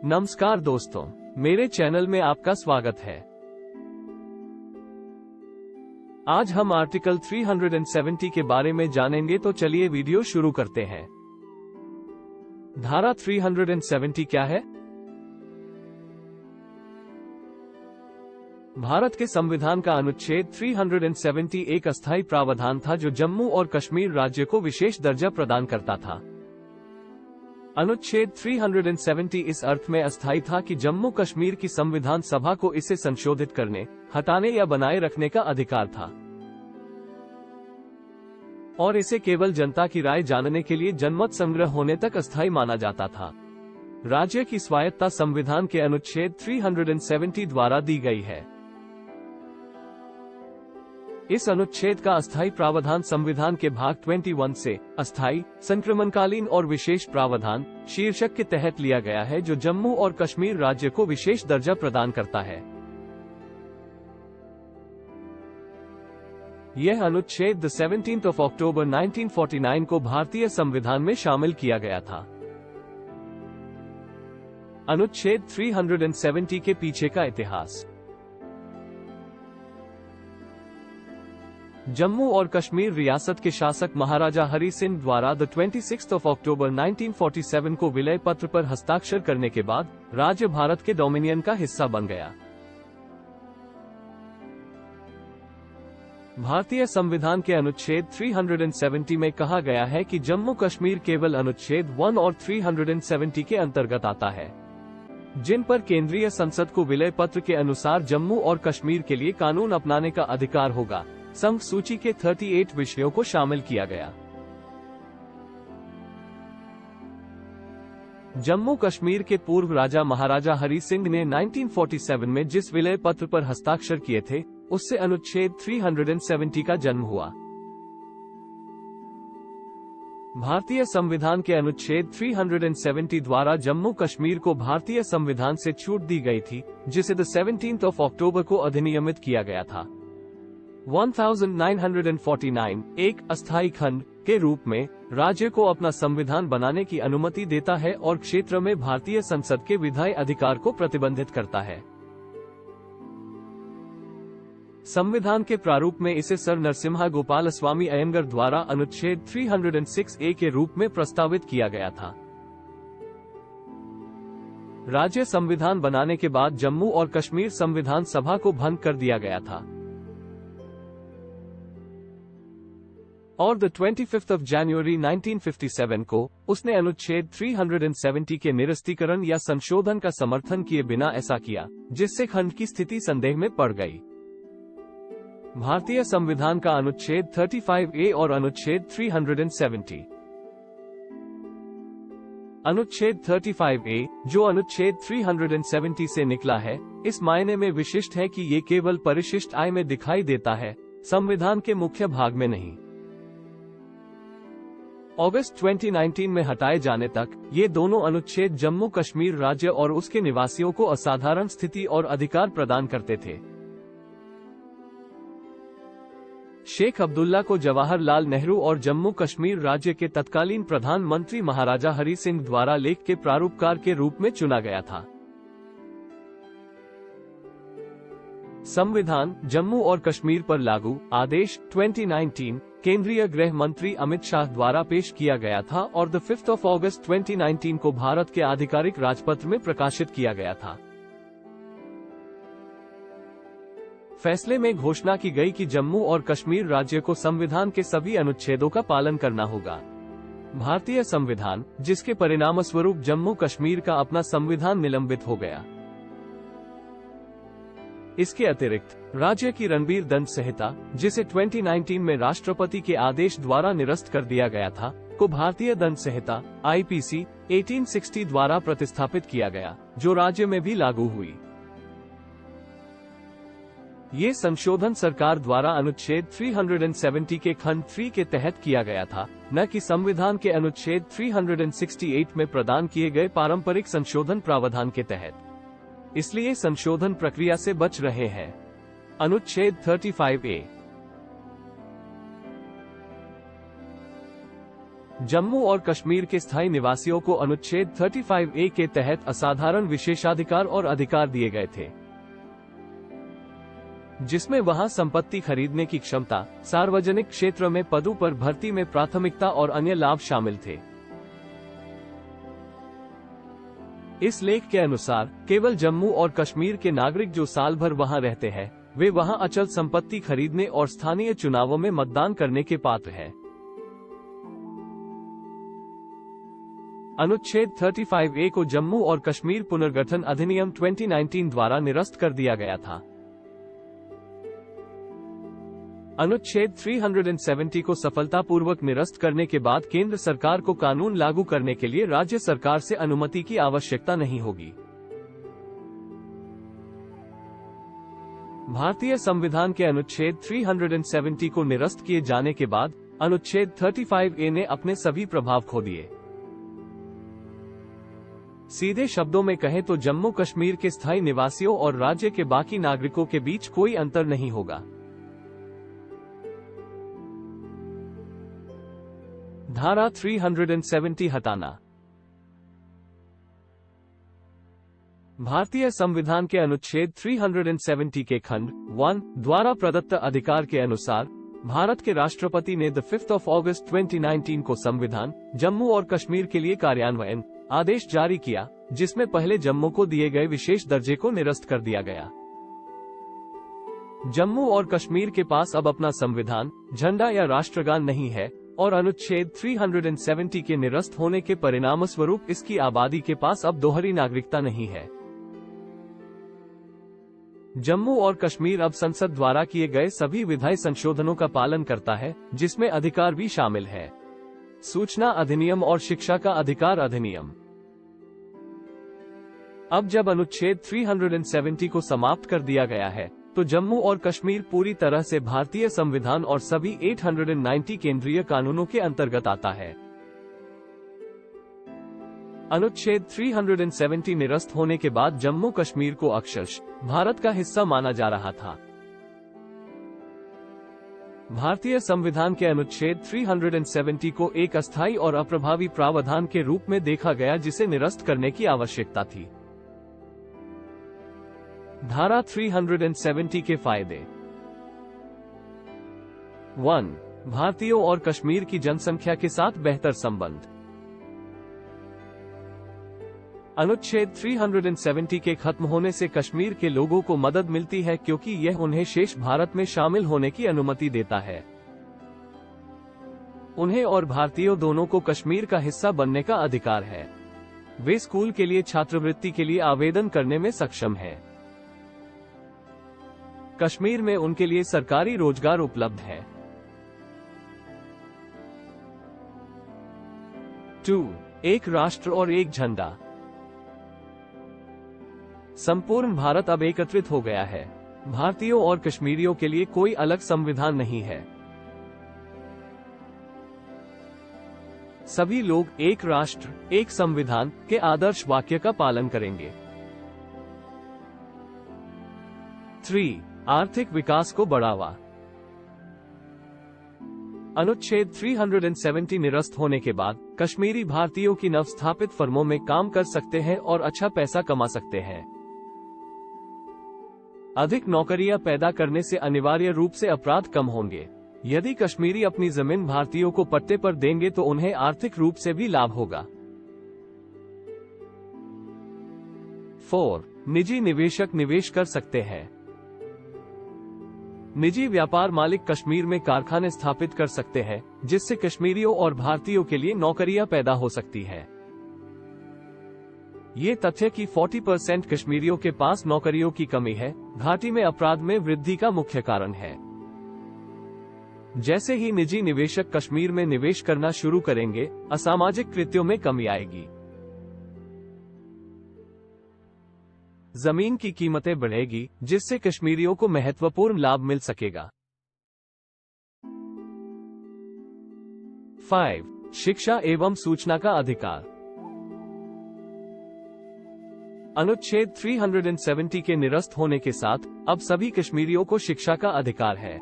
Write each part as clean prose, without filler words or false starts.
नमस्कार दोस्तों, मेरे चैनल में आपका स्वागत है। आज हम आर्टिकल 370 के बारे में जानेंगे, तो चलिए वीडियो शुरू करते हैं। धारा 370 क्या है? भारत के संविधान का अनुच्छेद 370 एक अस्थायी प्रावधान था जो जम्मू और कश्मीर राज्य को विशेष दर्जा प्रदान करता था। अनुच्छेद 370 इस अर्थ में अस्थायी था कि जम्मू कश्मीर की संविधान सभा को इसे संशोधित करने, हटाने या बनाए रखने का अधिकार था और इसे केवल जनता की राय जानने के लिए जनमत संग्रह होने तक अस्थायी माना जाता था। राज्य की स्वायत्तता संविधान के अनुच्छेद 370 द्वारा दी गई है। इस अनुच्छेद का अस्थायी प्रावधान संविधान के भाग 21 से अस्थायी, संक्रमणकालीन और विशेष प्रावधान शीर्षक के तहत लिया गया है, जो जम्मू और कश्मीर राज्य को विशेष दर्जा प्रदान करता है। यह अनुच्छेद 17 अक्टूबर 1949 को भारतीय संविधान में शामिल किया गया था। अनुच्छेद 370 के पीछे का इतिहास। जम्मू और कश्मीर रियासत के शासक महाराजा हरि सिंह द्वारा 26 अक्टूबर 1947 को विलय पत्र पर हस्ताक्षर करने के बाद राज्य भारत के डोमिनियन का हिस्सा बन गया। भारतीय संविधान के अनुच्छेद 370 में कहा गया है कि जम्मू कश्मीर केवल अनुच्छेद 1 और 370 के अंतर्गत आता है, जिन पर केंद्रीय संसद को विलय पत्र के अनुसार जम्मू और कश्मीर के लिए कानून अपनाने का अधिकार होगा। संघ सूची के 38 विषयों को शामिल किया गया। जम्मू कश्मीर के पूर्व राजा महाराजा हरि सिंह ने 1947 में जिस विलय पत्र पर हस्ताक्षर किए थे, उससे अनुच्छेद 370 का जन्म हुआ। भारतीय संविधान के अनुच्छेद 370 द्वारा जम्मू कश्मीर को भारतीय संविधान से छूट दी गई थी, जिसे 17 अक्टूबर को अधिनियमित किया गया था। 1949 एक अस्थायी खंड के रूप में राज्य को अपना संविधान बनाने की अनुमति देता है और क्षेत्र में भारतीय संसद के विधायी अधिकार को प्रतिबंधित करता है। संविधान के प्रारूप में इसे सर नरसिम्हा गोपाल स्वामी अयंगर द्वारा अनुच्छेद 306A के रूप में प्रस्तावित किया गया था। राज्य संविधान बनाने के बाद जम्मू और कश्मीर संविधान सभा को भंग कर दिया गया था और 25 जनवरी 1957 को उसने अनुच्छेद 370 के निरस्तीकरण या संशोधन का समर्थन किए बिना ऐसा किया, जिससे खंड की स्थिति संदेह में पड़ गई। भारतीय संविधान का अनुच्छेद 35A और अनुच्छेद 370। अनुच्छेद 35A, जो अनुच्छेद 370 से निकला है, इस मायने में विशिष्ट है कि ये केवल परिशिष्ट आय में दिखाई देता है, संविधान के मुख्य भाग में नहीं। अगस्त 2019 में हटाए जाने तक ये दोनों अनुच्छेद जम्मू कश्मीर राज्य और उसके निवासियों को असाधारण स्थिति और अधिकार प्रदान करते थे। शेख अब्दुल्ला को जवाहरलाल नेहरू और जम्मू कश्मीर राज्य के तत्कालीन प्रधानमंत्री महाराजा हरि सिंह द्वारा लेख के प्रारूपकार के रूप में चुना गया था। संविधान जम्मू और कश्मीर पर लागू आदेश 2019 केंद्रीय गृह मंत्री अमित शाह द्वारा पेश किया गया था और 5 अगस्त 2019 को भारत के आधिकारिक राजपत्र में प्रकाशित किया गया था। फैसले में घोषणा की गई कि जम्मू और कश्मीर राज्य को संविधान के सभी अनुच्छेदों का पालन करना होगा। भारतीय संविधान, जिसके परिणामस्वरूप जम्मू कश्मीर का अपना संविधान निलंबित हो गया। इसके अतिरिक्त राज्य की रणबीर दंड संहिता, जिसे 2019 में राष्ट्रपति के आदेश द्वारा निरस्त कर दिया गया था, को भारतीय दंड संहिता IPC 1860 द्वारा प्रतिस्थापित किया गया, जो राज्य में भी लागू हुई। ये संशोधन सरकार द्वारा अनुच्छेद 370 के खंड 3 के तहत किया गया था, न कि संविधान के अनुच्छेद 368 में प्रदान किए गए पारंपरिक संशोधन प्रावधान के तहत। इसलिए संशोधन प्रक्रिया से बच रहे हैं। अनुच्छेद 35A। जम्मू और कश्मीर के स्थायी निवासियों को अनुच्छेद 35A के तहत असाधारण विशेषाधिकार और अधिकार दिए गए थे, जिसमें वहां संपत्ति खरीदने की क्षमता, सार्वजनिक क्षेत्र में पदों पर भर्ती में प्राथमिकता और अन्य लाभ शामिल थे। इस लेख के अनुसार केवल जम्मू और कश्मीर के नागरिक जो साल भर वहां रहते हैं, वे वहां अचल संपत्ति खरीदने और स्थानीय चुनावों में मतदान करने के पात्र हैं। अनुच्छेद 35A को जम्मू और कश्मीर पुनर्गठन अधिनियम 2019 द्वारा निरस्त कर दिया गया था। अनुच्छेद 370 को सफलतापूर्वक निरस्त करने के बाद केंद्र सरकार को कानून लागू करने के लिए राज्य सरकार से अनुमति की आवश्यकता नहीं होगी। भारतीय संविधान के अनुच्छेद 370 को निरस्त किए जाने के बाद अनुच्छेद 35A ने अपने सभी प्रभाव खो दिए। सीधे शब्दों में कहें तो जम्मू कश्मीर के स्थायी निवासियों और राज्य के बाकी नागरिकों के बीच कोई अंतर नहीं होगा। धारा 370 हटाना। भारतीय संविधान के अनुच्छेद 370 के खंड 1 द्वारा प्रदत्त अधिकार के अनुसार भारत के राष्ट्रपति ने 5 अगस्त 2019 को संविधान जम्मू और कश्मीर के लिए कार्यान्वयन आदेश जारी किया, जिसमें पहले जम्मू को दिए गए विशेष दर्जे को निरस्त कर दिया गया। जम्मू और कश्मीर के पास अब अपना संविधान, झंडा या राष्ट्रगान नहीं है और अनुच्छेद 370 के निरस्त होने के परिणामस्वरूप इसकी आबादी के पास अब दोहरी नागरिकता नहीं है। जम्मू और कश्मीर अब संसद द्वारा किए गए सभी विधायी संशोधनों का पालन करता है, जिसमें अधिकार भी शामिल है। सूचना अधिनियम और शिक्षा का अधिकार अधिनियम। अब जब अनुच्छेद 370 को समाप्त कर दिया गया है, तो जम्मू और कश्मीर पूरी तरह से भारतीय संविधान और सभी 890 केंद्रीय कानूनों के अंतर्गत आता है। अनुच्छेद 370 निरस्त होने के बाद जम्मू कश्मीर को अक्षरशः भारत का हिस्सा माना जा रहा था। भारतीय संविधान के अनुच्छेद 370 को एक अस्थायी और अप्रभावी प्रावधान के रूप में देखा गया, जिसे निरस्त करने की आवश्यकता थी। धारा 370 के फायदे। 1. भारतीयों और कश्मीर की जनसंख्या के साथ बेहतर संबंध। अनुच्छेद 370 के खत्म होने से कश्मीर के लोगों को मदद मिलती है, क्योंकि यह उन्हें शेष भारत में शामिल होने की अनुमति देता है। उन्हें और भारतीयों दोनों को कश्मीर का हिस्सा बनने का अधिकार है। वे स्कूल के लिए छात्रवृत्ति के लिए आवेदन करने में सक्षम हैं। कश्मीर में उनके लिए सरकारी रोजगार उपलब्ध है। 2. एक राष्ट्र और एक झंडा। संपूर्ण भारत अब एकत्रित हो गया है। भारतीयों और कश्मीरियों के लिए कोई अलग संविधान नहीं है। सभी लोग एक राष्ट्र, एक संविधान के आदर्श वाक्य का पालन करेंगे। 3. आर्थिक विकास को बढ़ावा। अनुच्छेद 370 निरस्त होने के बाद कश्मीरी भारतीयों की नवस्थापित फर्मों में काम कर सकते हैं और अच्छा पैसा कमा सकते हैं। अधिक नौकरियां पैदा करने से अनिवार्य रूप से अपराध कम होंगे। यदि कश्मीरी अपनी जमीन भारतीयों को पट्टे पर देंगे तो उन्हें आर्थिक रूप से भी लाभ होगा। 4. निजी निवेशक निवेश कर सकते हैं। निजी व्यापार मालिक कश्मीर में कारखाने स्थापित कर सकते हैं, जिससे कश्मीरियों और भारतीयों के लिए नौकरियां पैदा हो सकती हैं। ये तथ्य कि 40% कश्मीरियों के पास नौकरियों की कमी है, घाटी में अपराध में वृद्धि का मुख्य कारण है। जैसे ही निजी निवेशक कश्मीर में निवेश करना शुरू करेंगे, असामाजिक कृत्यों में कमी आएगी। जमीन की कीमतें बढ़ेगी, जिससे कश्मीरियों को महत्वपूर्ण लाभ मिल सकेगा। 5. शिक्षा एवं सूचना का अधिकार। अनुच्छेद 370 के निरस्त होने के साथ अब सभी कश्मीरियों को शिक्षा का अधिकार है।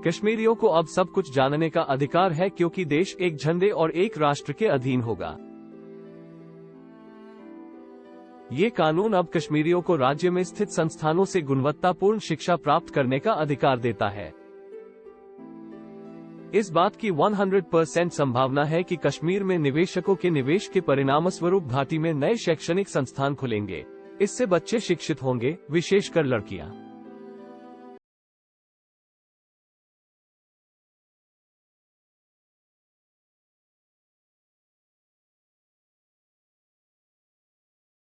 कश्मीरियों को अब सब कुछ जानने का अधिकार है क्योंकि देश एक झंडे और एक राष्ट्र के अधीन होगा। ये कानून अब कश्मीरियों को राज्य में स्थित संस्थानों से गुणवत्तापूर्ण शिक्षा प्राप्त करने का अधिकार देता है। इस बात की 100% संभावना है कि कश्मीर में निवेशकों के निवेश के परिणामस्वरूप घाटी में नए शैक्षणिक संस्थान खुलेंगे। इससे बच्चे शिक्षित होंगे, विशेषकर लड़कियां।